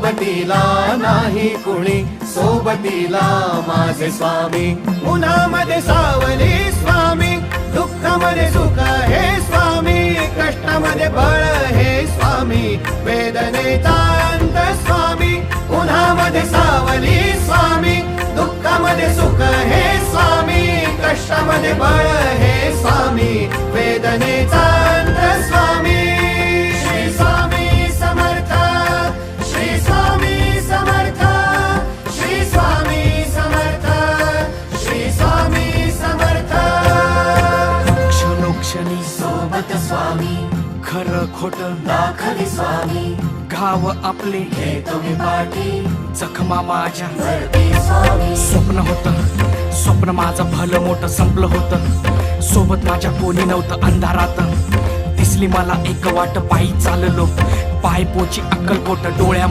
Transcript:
सोबतीला नाही कुणी, सोबतीला माझे स्वामी. उन्हामध्ये सावली स्वामी, दुःखामध्ये सुख हे स्वामी, कष्टामध्ये बळ हे स्वामी, वेदनेचा अंत स्वामी. उन्हामध्ये सावली स्वामी, दुःखामध्ये सुख हे स्वामी, कष्टामध्ये बळ हे स्वामी, वेदनेचा अंत स्वामी. श्री स्वामी समर्थ, श्री स्वामी समर्थ, श्री स्वामी समर्थ, श्री स्वामी समर्थ. क्षणोक्षणी सोबत स्वामी, खरं खोट दाखवी स्वामी, घाव आपले घेतो मी पाठी, जखमा माझ्या भरती स्वामी. स्वप्न होतं, स्वप्न माझं भलं मोठं संपलं होतं. सोबत माझ्या कोणी नव्हतं अंधारात. दिसली मला एक वाट, पायी चाललो पाय पोची अक्कलकोट डोळ्यामध्ये